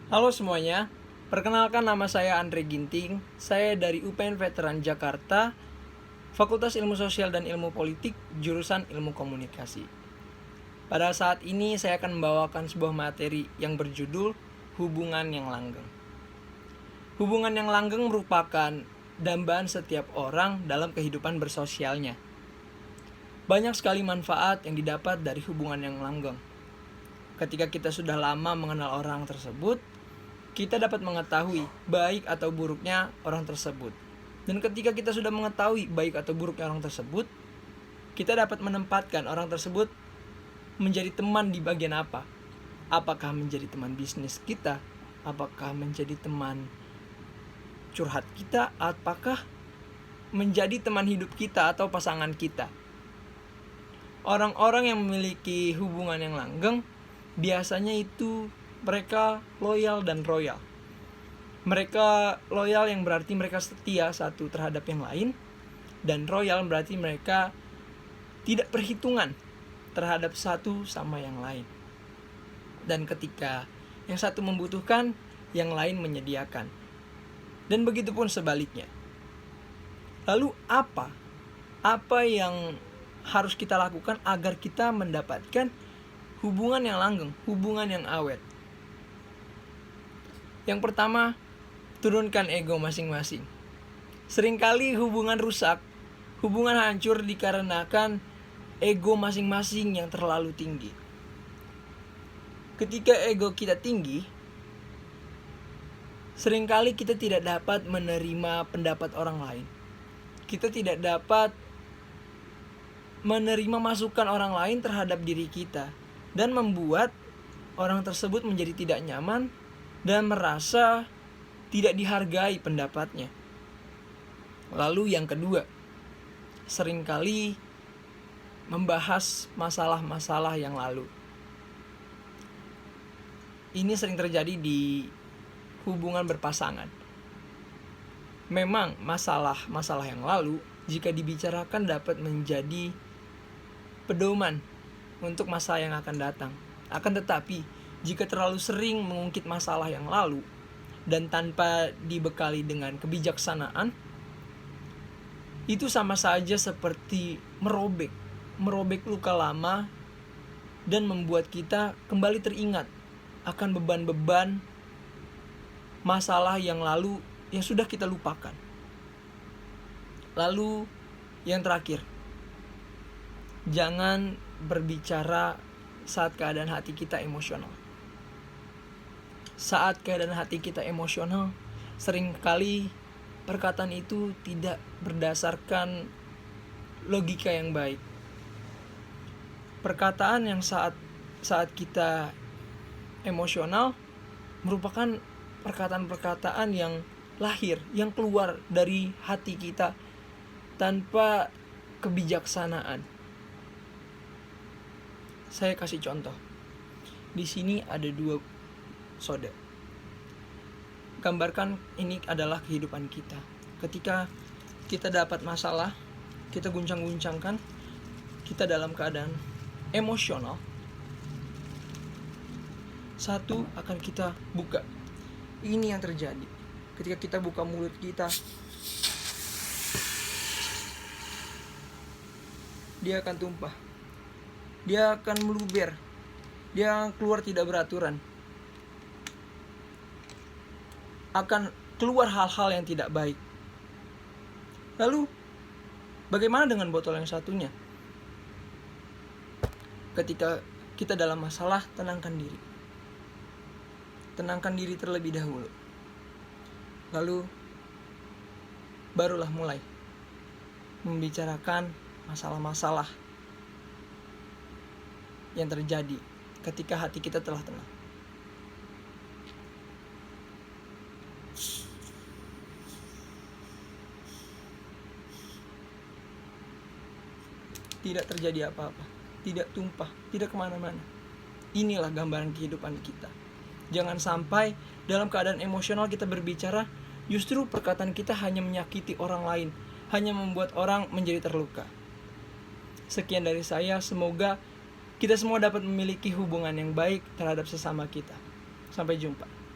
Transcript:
Halo semuanya, perkenalkan nama saya Andre Ginting. Saya dari UPN Veteran Jakarta, Fakultas Ilmu Sosial dan Ilmu Politik, jurusan Ilmu Komunikasi. Pada saat ini saya akan membawakan sebuah materi yang berjudul Hubungan yang Langgeng. Hubungan yang langgeng merupakan dambaan setiap orang dalam kehidupan bersosialnya. Banyak sekali manfaat yang didapat dari hubungan yang langgeng. Ketika kita sudah lama mengenal orang tersebut, kita dapat mengetahui baik atau buruknya orang tersebut. Dan ketika kita sudah mengetahui baik atau buruknya orang tersebut, kita dapat menempatkan orang tersebut menjadi teman di bagian apa. Apakah menjadi teman bisnis kita? Apakah menjadi teman curhat kita? Apakah menjadi teman hidup kita atau pasangan kita? Orang-orang yang memiliki hubungan yang langgeng biasanya itu mereka loyal dan royal. Mereka loyal yang berarti mereka setia satu terhadap yang lain, dan royal berarti mereka tidak perhitungan terhadap satu sama yang lain. Dan ketika yang satu membutuhkan, yang lain menyediakan. Dan begitu pun sebaliknya. Lalu apa yang harus kita lakukan agar kita mendapatkan hubungan yang langgeng, hubungan yang awet? Yang pertama, turunkan ego masing-masing. Seringkali hubungan rusak, hubungan hancur dikarenakan ego masing-masing yang terlalu tinggi. Ketika ego kita tinggi, seringkali kita tidak dapat menerima pendapat orang lain. Kita tidak dapat menerima masukan orang lain terhadap diri kita, dan membuat orang tersebut menjadi tidak nyaman dan merasa tidak dihargai pendapatnya. Lalu yang kedua, seringkali membahas masalah-masalah yang lalu. Ini sering terjadi di hubungan berpasangan. Memang masalah-masalah yang lalu jika dibicarakan dapat menjadi pedoman untuk masa yang akan datang. Akan tetapi, jika terlalu sering mengungkit masalah yang lalu dan tanpa dibekali dengan kebijaksanaan, itu sama saja seperti merobek luka lama dan membuat kita kembali teringat akan beban-beban masalah yang lalu yang sudah kita lupakan. Lalu yang terakhir, jangan berbicara saat keadaan hati kita emosional. Saat keadaan hati kita emosional, seringkali perkataan itu tidak berdasarkan logika yang baik. Perkataan yang saat kita emosional merupakan perkataan-perkataan yang lahir, yang keluar dari hati kita tanpa kebijaksanaan. Saya kasih contoh. Di sini ada 2 soda. Gambarkan ini adalah kehidupan kita. Ketika kita dapat masalah, kita guncang-guncangkan, kita dalam keadaan emosional, satu akan kita buka. Ini yang terjadi. Ketika kita buka mulut kita, dia akan tumpah. Dia akan meluber. Dia keluar tidak beraturan. Akan keluar hal-hal yang tidak baik. Lalu, bagaimana dengan botol yang satunya? Ketika kita dalam masalah, tenangkan diri. Tenangkan diri terlebih dahulu. Lalu, barulah mulai membicarakan masalah-masalah yang terjadi ketika hati kita telah tenang. Tidak terjadi apa-apa, tidak tumpah, tidak kemana-mana. Inilah gambaran kehidupan kita. Jangan sampai dalam keadaan emosional kita berbicara, justru perkataan kita hanya menyakiti orang lain, hanya membuat orang menjadi terluka. Sekian dari saya, semoga kita semua dapat memiliki hubungan yang baik terhadap sesama kita. Sampai jumpa.